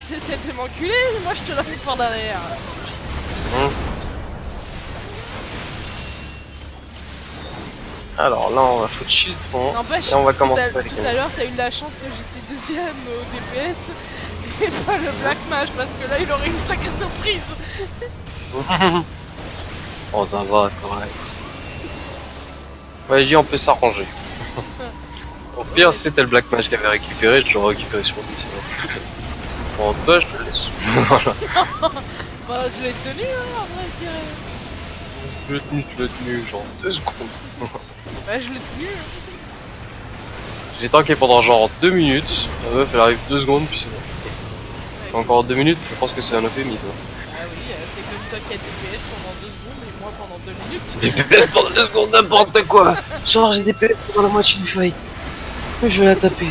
T'essaies de m'enculer, moi je te la fais par derrière. Hum. Alors là, on va foutre shield fond. N'empêche, Et on va tout commencer à, avec tout à l'heure, t'as eu de la chance que j'étais deuxième au DPS et pas le Black Mage parce que là il aurait une sacrée surprise. Oh, ça va, c'est correct. Ouais, je dis, on peut s'arranger. Au pire, si c'était le Black Mage qui avait récupéré, je l'aurais récupéré sur lui. Sinon. Bon, toi, je te laisse. Voilà. Bah, je l'ai tenu, hein, en vrai, je dirais. Tu l'as tenu, genre 2 secondes. Bah, je l'ai tenu. Hein. J'ai tanké pendant genre 2 minutes. La meuf, elle arrive 2 secondes, puis c'est bon. Ouais, Encore 2 minutes, je pense que c'est un euphémisme. ah oui, c'est comme toi qui as DPS pendant 2 secondes et moi pendant 2 minutes. Des PPS pendant 2 secondes, n'importe quoi. Genre, j'ai des PPS pendant la moitié du fight. Mais je vais la taper.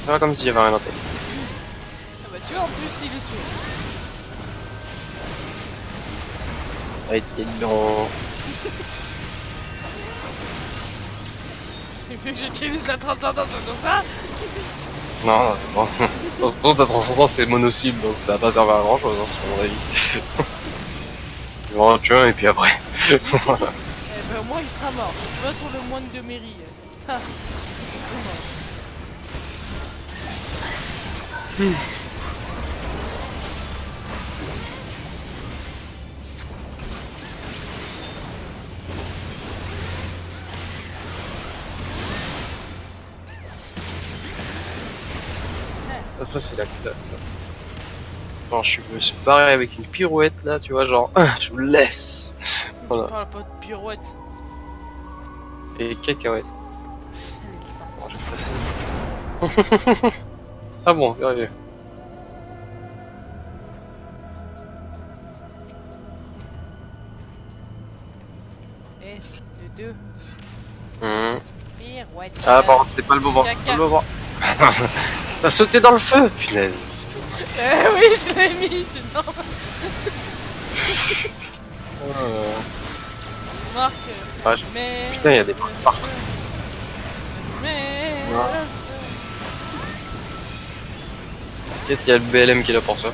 Ça va comme s'il y avait rien à taper. Ah bah, tu vois, en plus, il est sûr. Allez, t'es long. Il fait que j'utilise la transcendance sur ça. Non, bon. De toute façon, ta transcendance c'est mono-cible, donc ça va pas servir à grand chose, hein, sur mon avis. Tu vas en tuer un et puis après. Voilà. Eh ben, au moins, il sera mort. Tu vois, sur le moine de mairie. Comme ça, il sera mort. Ça c'est la classe là. Genre je me suis barré avec une pirouette là, tu vois, genre je me laisse. On Voilà. parle pas de pirouette. Et cacahuètes. Il sent. Bon, je vais passer. Ah bon, sérieux. Eh, de deux. Pirouette. Ah par contre c'est pas le moment. Caca. Pas le moment. T'as sauté dans le feu, punaise. Oui, je l'ai mis, sinon. Marc. Ah, Mais. putain, il y a des trucs partout. Mais. Ouais. Peut-être qu'il y a le BLM qui est là pour ça.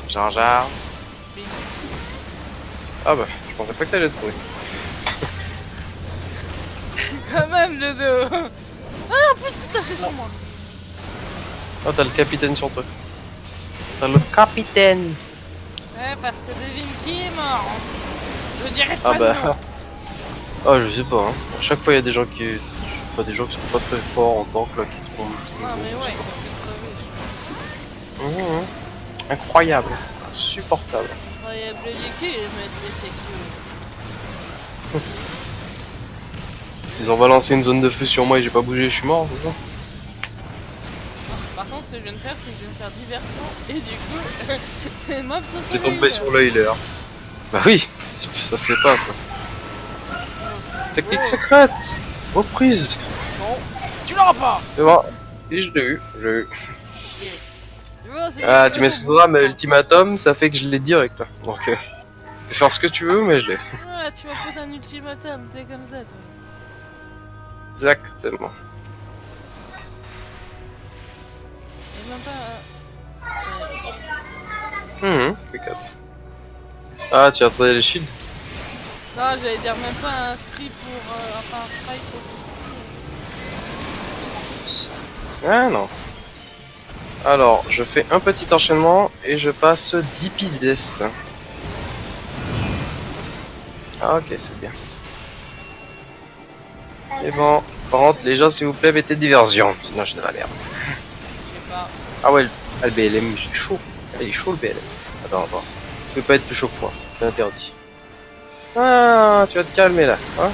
Jar Jar. Bénis. Ah bah, je pensais pas que t'allais le trouver. Quand même, le deux. Ah, en plus, putain, c'est sur moi. Oh, t'as le capitaine sur toi. T'as le capitaine. Ouais, parce que devine qui est mort. Je dirais Ah pas bah. non. Ah, je sais pas, hein. À chaque fois, il y a des gens qui. Enfin, des gens qui sont pas très forts en tank là qui tombent. Non, mais ouais, il faut que crever. Incroyable. Insupportable. Incroyable Yeki, mais c'est que. Ils ont balancé une zone de feu sur moi et j'ai pas bougé, je suis mort, c'est ça? Par contre, ce que je viens de faire, c'est que je viens de faire diversion. Et du coup, les mobs se sont C'est tombé sur l'œil là. Bah oui, ça se fait pas ça. Technique secrète. Reprise. Non, tu l'auras pas. C'est bon. Et je l'ai eu, Chier. Tu vois, c'est Ah, tu m'excuseras, mais ultimatum, ça fait que je l'ai direct. Donc, tu peux faire ce que tu veux, mais je l'ai. Ah, tu m'as posé un ultimatum, t'es comme ça, toi. Exactement. Et même pas. Regarde. Ah, tu as trouvé les shields? Non, j'allais dire même pas un strip pour. Enfin, un strike pour ici. Ah non. Alors, je fais un petit enchaînement et je passe 10 pizzes. Ah ok, c'est bien. C'est bon. Par contre, les gens, s'il vous plaît, mettez diversion. Sinon, je suis dans la merde. Je sais pas. Ah ouais, le BLM, il est chaud. Il est chaud le BLM. Attends. Tu peux pas être plus chaud que moi. C'est interdit. Ah, tu vas te calmer là. Hein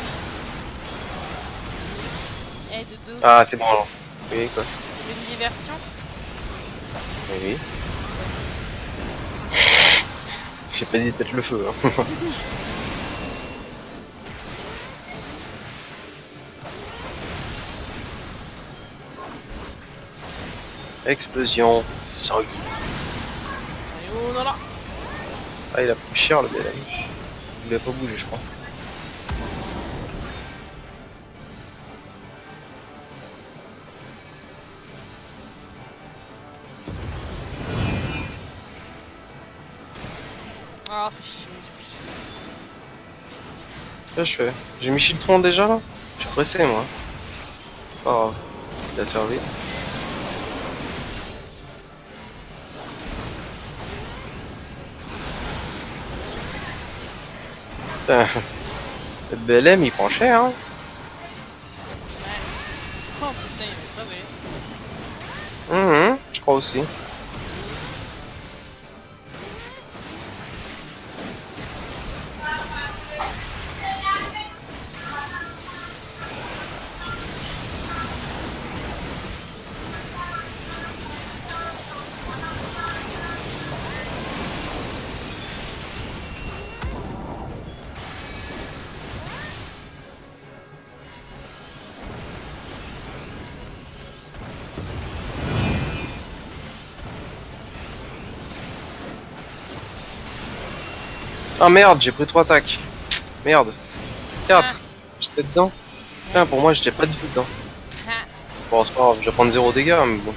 Eh, Dodo, Ah, c'est bon alors. Oui, quoi. tu veux une diversion? Oui, oui. J'ai pas dit de mettre le feu. Hein. Explosion. Sorry. Et oh là là. Ah, il a pris cher le BLM. Il a pas bougé, je crois. Ah, fait chier. Là, je fais. J'ai mis Chiltron déjà là. Je suis pressé, moi. Pas grave. Il a servi. Putain. Le BLM il prend cher, hein. Oh putain, il est crevé. Je crois aussi. Ah merde, j'ai pris 3 attaques. Merde. 4. J'étais dedans. Putain, pour moi, j'étais pas du tout dedans. Ah. Bon, c'est pas grave, je vais prendre 0 dégâts, mais bon.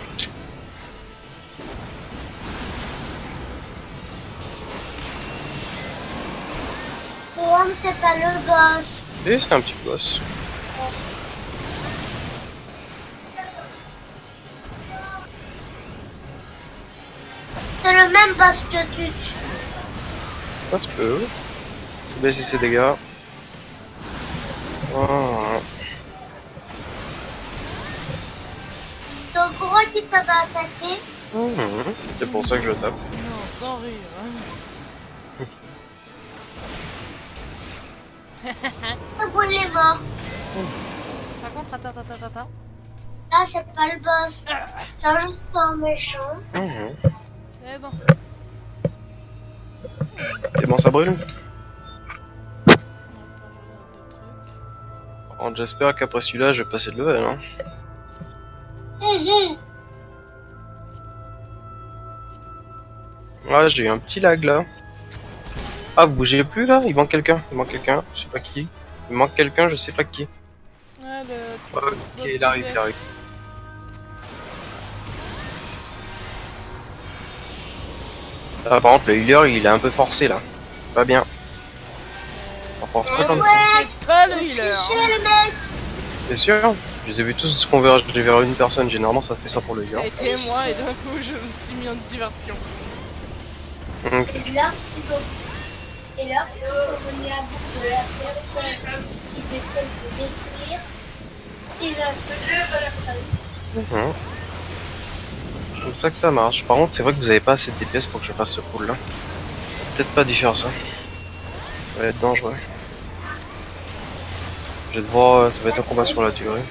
Pour c'est pas le boss. Et c'est un petit boss. C'est le même boss que tu tues. Ça se peut. Faut baisser ses dégâts. Voilà. Ton gros qui t'avait attaqué. C'est pour ça que je le tape. Non, sans rire. Le boule est mort. Par contre, attends. Là, c'est pas le boss. C'est juste un méchant. Eh bon. C'est bon, ça brûle. Attends, je regarde le truc. Alors, j'espère qu'après celui-là, je vais passer de level. Hein. Ouais, j'ai eu un petit lag là. Ah, vous bougez plus là? Il manque quelqu'un. Je sais pas qui. Il manque quelqu'un, je sais pas qui. Ouais, le... Ouais, ok, il arrive. Ah, par contre, le healer il est un peu forcé là. Pas bien. On pense pas comme ça. C'est pas le healer. Tricher le mec. C'est sûr? Je les ai vus tous se converger vers une personne. Généralement, ça fait ça pour le Ça a healer. été moi et d'un coup je me suis mis en diversion. Ok. Et lorsqu'ils sont venus à bout de la personne qu'ils essaient de détruire, ils ont personne. C'est comme ça que ça marche. Par contre, c'est vrai que vous avez pas assez de DPS pour que je fasse ce pull là. Peut-être pas dû faire ça. Ça va être dangereux. Je vais devoir. Ça va être un combat sur la durée.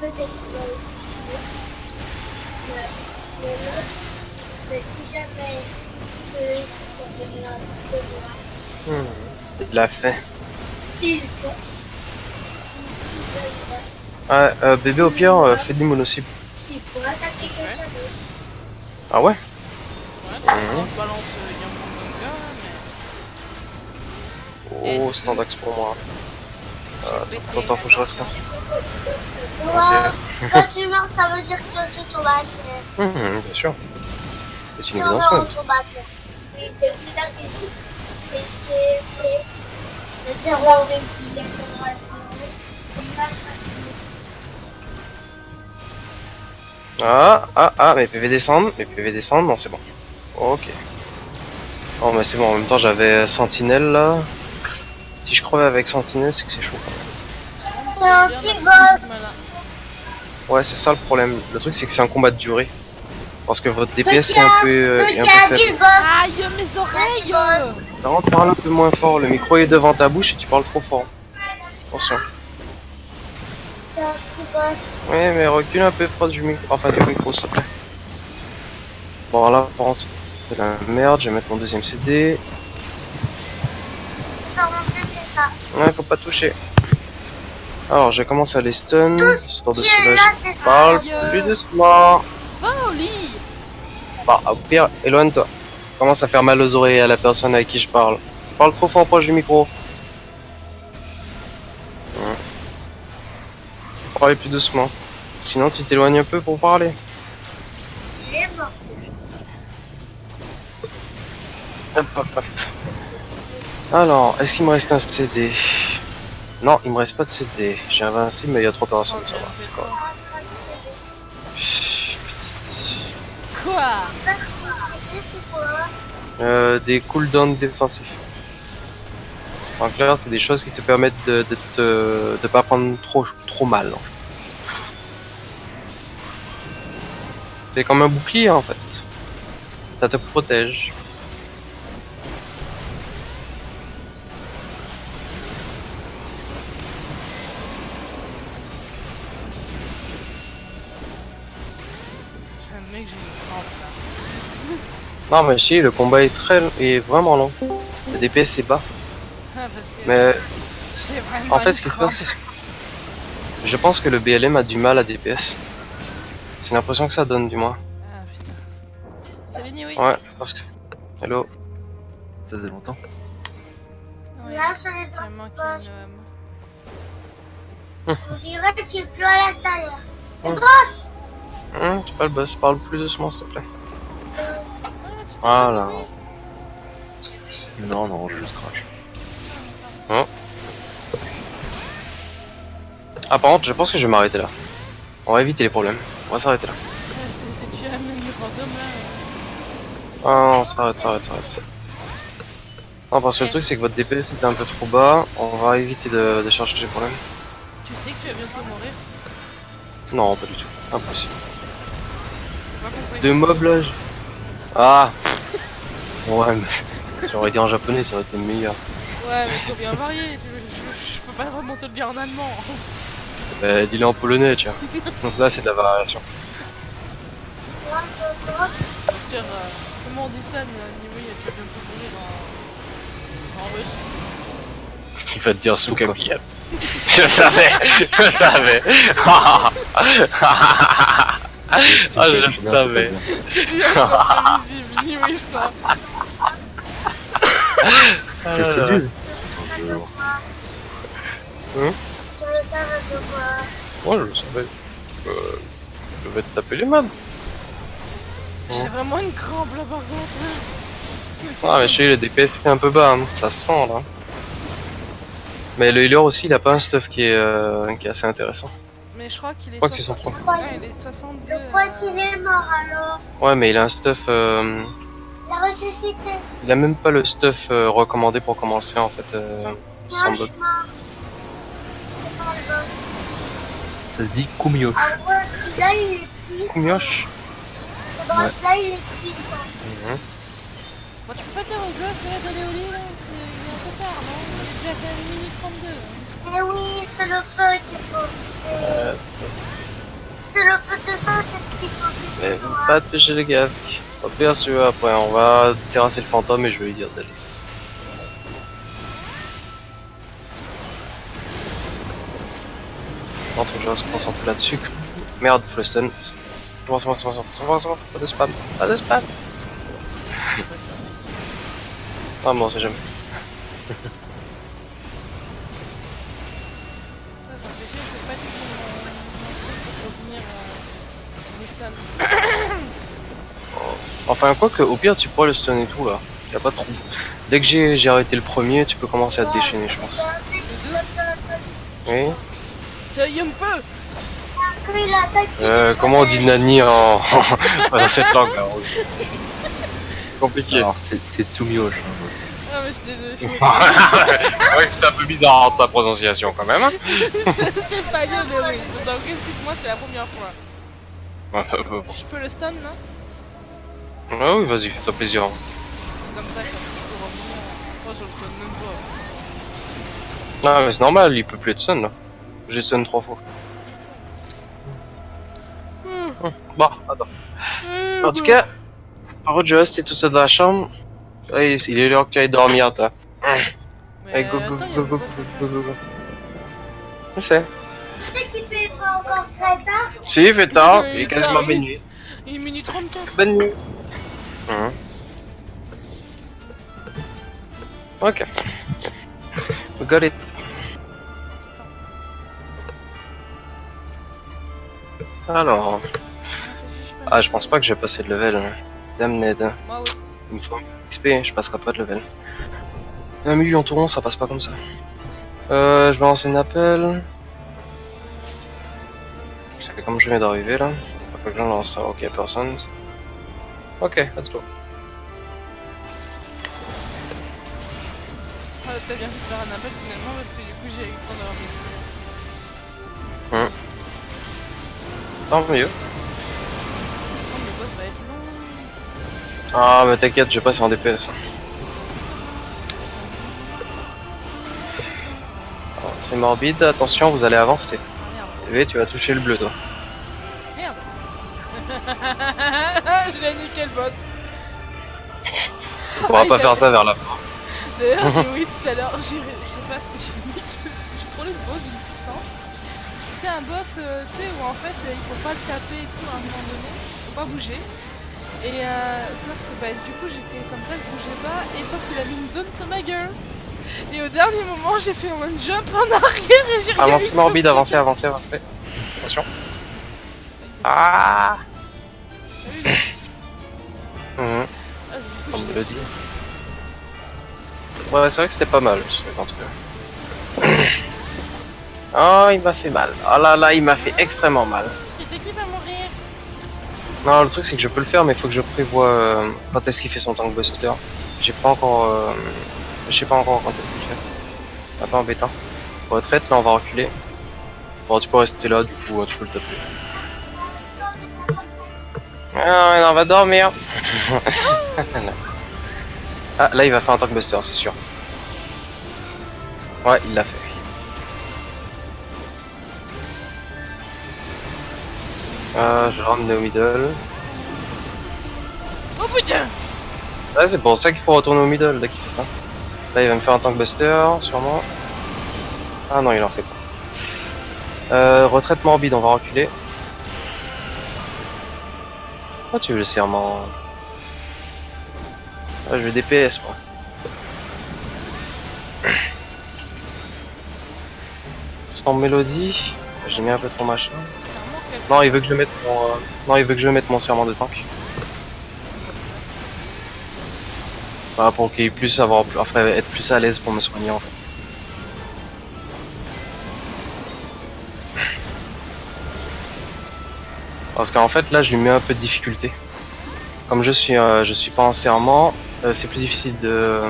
Peut-être qu'il va le suicider. Mais l'ours, mais si jamais eux ils sont venus à bout de moi, C'est de la faim. ils vont. Ouais, bébé au pire, fais des mono-cibles. Il faut attaquer quelqu'un d'autre. Ah ouais? Ouais, quand je balance Yamon Oh, c'est un dax pour moi. Attends, faut que je reste concentré. Quand tu meurs, ça veut dire que tu tombes à terre. Bien sûr. C'est une Non, évidence. on Ouais. tombe à terre. Oui, t'es plus là que tout. Et c'est le 0 avec il est comme à 0. Il marche à ce Mes PV descendent, non, c'est bon. Ok. Oh, mais c'est bon, en même temps, j'avais Sentinelle là. Si je crevais avec Sentinelle, c'est que c'est chaud. C'est un petit boss. Ouais, c'est ça le problème. Le truc, c'est que c'est un combat de durée. Parce que votre DPS est un peu faible. boss. Aïe, mes oreilles. Par contre, parle un peu moins fort. Le micro est devant ta bouche et tu parles trop fort. Attention. un petit boss. Oui, mais recule un peu proche du micro, enfin du micro, s'il te plaît. Bon, là, par contre, c'est la merde, je vais mettre mon deuxième CD. Non, mon dieu, c'est ça. Ouais, faut pas toucher. Alors, j'ai commencé à les stun, histoire de Qui est soulager. là, c'est ça. Parle plus doucement. Va au lit. Bah, au pire, éloigne-toi. Commence à faire mal aux oreilles à la personne avec qui je parle. Tu parles trop fort proche du micro. Parlez plus doucement. Sinon, tu t'éloignes un peu pour parler. Il est mort. Hop, hop, hop. Alors, est-ce qu'il me reste un CD? Non, il me reste pas de CD. J'ai invincible, mais il y a trop personnes, ça va. C'est quoi? Quoi? C'est quoi? Des cooldowns défensifs. En clair, c'est des choses qui te permettent de pas prendre trop mal. En fait. C'est comme un bouclier en fait. Ça te protège. Un mec, j'ai une crampe là. Non mais si, le combat est vraiment long. Le DPS est bas. Ah, parce que Mais j'ai vraiment en fait, une ce qui se crampe. passe, je pense que le BLM a du mal à DPS. C'est l'impression que ça donne du moins. Ah putain. Salut Niwi. Ouais, parce que... Hello. Ça faisait longtemps. Ouais, Là, sur les tu as deux manqué poches. une On dirait qu'il pleut à l'extérieur. Hum. Le boss. Tu pas le boss, parle plus doucement s'il te plaît. Ah, tu t'es Voilà. Non, non, je juste crache. Ah par contre, je pense que je vais m'arrêter là. On va éviter les problèmes. On va s'arrêter là. Si tu amènes le fantôme là. Ah non, s'arrête. Non, parce que le truc c'est que votre DPS était un peu trop bas. On va éviter de chercher les problèmes. Tu sais que tu vas bientôt mourir. Non, pas du tout. Impossible. J'ai pas compris. Deux mobs là. Ah. Ouais, mais j'aurais dit en japonais, ça aurait été meilleur. Ouais, mais faut bien varier. Je peux pas vraiment te le dire en allemand. Dis-le en polonais, tiens. Donc là, c'est de la variation. Genre, comment on dit ça, Niwi, tu vas bientôt mourir en russe. Il va te dire Soukabiyat. Je savais. Ah, je le savais. C'est bien, c'est prévisible, Niwi, je crois. Ah C'est là là. nul. Je le savais de quoi. Ouais, je le savais. Je vais te taper les mains. J'ai vraiment une crampe là par contre. Ah, mais je sais, le DPS est un peu bas, hein. Ça se sent là. Mais le healer aussi, il a pas un stuff qui est assez intéressant. Mais je crois qu'il est crois qu'ils sont 60. trop. Ouais, il est 62. Je crois qu'il est mort alors. Ouais, mais il a un stuff. Il a ressuscité. Il a même pas le stuff recommandé pour commencer en fait. Sans doute. Franchement. C'est pas le boss. Ça se dit Kumio. Ah ouais, là il est puissant. Kumyosh. Le boss là il est puissant. Bon, tu peux pas dire aux gosses d'aller au lit là, il est un peu tard, non? Il est déjà fait 1 minute 32. Hein. Et oui, c'est le feu qu'il faut. C'est le feu de ça qu'il faut. Mais pas toucher le casque. Au pire, si tu veux, après, on va terrasser le fantôme et je vais lui dire d'aller. Entre je vais se concentrer là-dessus. Merde, faut le stun. C'est bon, pas de spam. Ah bon, c'est jamais. Ça, ça fait chier, je peux pas utiliser mon truc pour revenir les stuns. Enfin, quoi que, au pire, tu pourrais le stun et tout là. Y a pas trop. Dès que j'ai arrêté le premier, tu peux commencer à te déchaîner, je pense. Oui. Ça y est un peu. Comment on dit Nani en dans cette langue là? Compliqué. Alors, c'est Tsumiosh. Ah, mais je suis désolée. C'est vrai que c'est un peu bizarre ta prononciation quand même. C'est pas bien, Lewis. Donc, excuse-moi, c'est la première fois. Je peux le stun là? Ah oui, vas-y, fais-toi plaisir. Comme ça, quand je peux revenir. Moi, je le stun même pas. Non, mais c'est normal, il peut plus être stun là. J'ai stun 3 fois. Bon, attends. En tout cas, par contre, je vais rester tout seul dans la chambre. Ouais, il est l'heure que tu ailles dormir, toi. Mais Allez, go, go, attends, il y a go, le go, boss go, après. go, go, go. Je sais. Tu sais qu'il fait pas encore très tard. Si, il fait tard, il est Il est quasiment tard, minuit. Il est minuit 34. Bonne nuit. Ok. We got it. Alors. Ah, je pense pas que je vais passer de level. Damn Ned. Moi, oui. Il me faut un XP, je passerai pas de level. 1 million tourons, ça passe pas comme ça. Je vais lancer un appel. C'est comme je viens d'arriver là. Faut que je lance ça. Ok, personne. Ok, let's go. Ah, t'as bien fait de faire un appel finalement parce que du coup j'ai eu le temps d'avoir mes signaux. Tant mieux. Oh, le boss va être long. Ah, mais t'inquiète, je passe en DPS. Alors, c'est morbide, attention, vous allez avancer. Ah, merde. TV, tu vas toucher le bleu, toi. Merde. Je l'ai niqué le boss. Tu pourras Ah, pas il faire a- ça vers la fin. D'ailleurs, oui, tout à l'heure, je sais pas, j'ai trollé le boss d'une puissance. C'était un boss, tu sais, où en fait, il faut pas le taper et tout à un moment donné, faut pas bouger. Et sauf que bah, du coup, j'étais comme ça, je bougeais pas, et sauf qu'il a mis une zone sur ma gueule. Et au dernier moment, j'ai fait un one jump en arrière et j'ai rien Avancez eu. morbide, avancez, avancez, avancez. Attention. Ah Salut, là. Mhm, Ah, du coup, on me j'étais- le dit. Ouais, c'est vrai que c'était pas mal, ce truc en tout cas. Oh, il m'a fait mal. Oh là là, il m'a fait extrêmement mal. Et c'est qui va mourir? Non, le truc c'est que je peux le faire, mais il faut que je prévoie quand est-ce qu'il fait son tank buster. J'ai pas encore. Je sais pas encore quand est-ce qu'il fait. Un peu embêtant. Retraite, là on va reculer. Bon, tu peux rester là, du coup, tu peux le taper. Ah, non, on va dormir. Ah, là il va faire un tank buster, c'est sûr. Ouais, il l'a fait. Je vais ramener au middle. Oh putain! Ouais, c'est pour ça qu'il faut retourner au middle dès qu'il fait ça. Là, il va me faire un tank buster, sûrement. Ah non, il en fait pas. Retraite morbide, on va reculer. Oh, tu veux le serment? Ah, je vais DPS, moi. Sans mélodie, j'ai mis un peu trop machin. C'est un mort qu'elle Non, il veut que je mette mon, non, il veut que je mette mon serment de tank. Bah, pour qu'il puisse avoir, enfin, être plus à l'aise pour me soigner en fait. Parce qu'en fait là je lui mets un peu de difficulté. Comme je suis pas en serment, c'est plus difficile de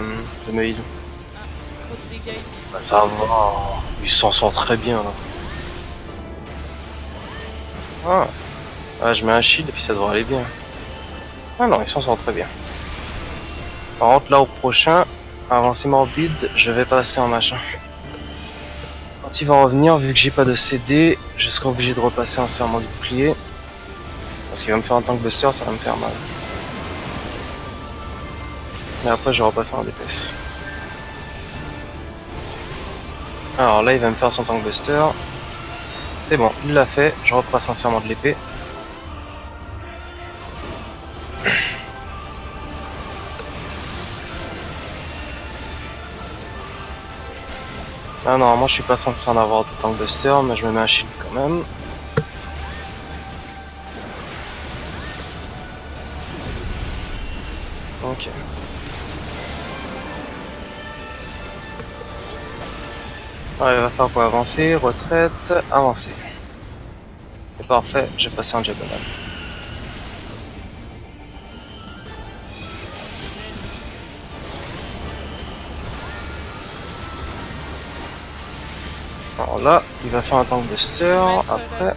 me heal. trop de dégâts. Bah, ça va, il s'en sort très bien là. Ah. Ah, je mets un shield et puis ça devrait aller bien. Ah non, il s'en sort très bien. Par contre là au prochain, avancée morbide, je vais passer en machin. Quand il va revenir, vu que j'ai pas de CD, je serai obligé de repasser un serment du bouclier. Parce qu'il va me faire un tank buster, ça va me faire mal. Mais après je vais repasser en DPS. Alors là il va me faire son tank buster. C'est bon, il l'a fait, je repasse un serment de l'épée. Ah normalement je suis pas censé en avoir de tank buster, mais je me mets un shield quand même. Ok. Alors, il va falloir quoi? Avancer, retraite, avancer. C'est parfait, j'ai passé en diagonale. Alors là, il va faire un tank buster, après...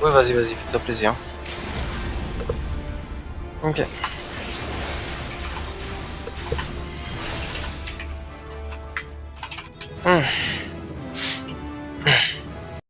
Ouais, vas-y, vas-y, fais-toi plaisir. Ok.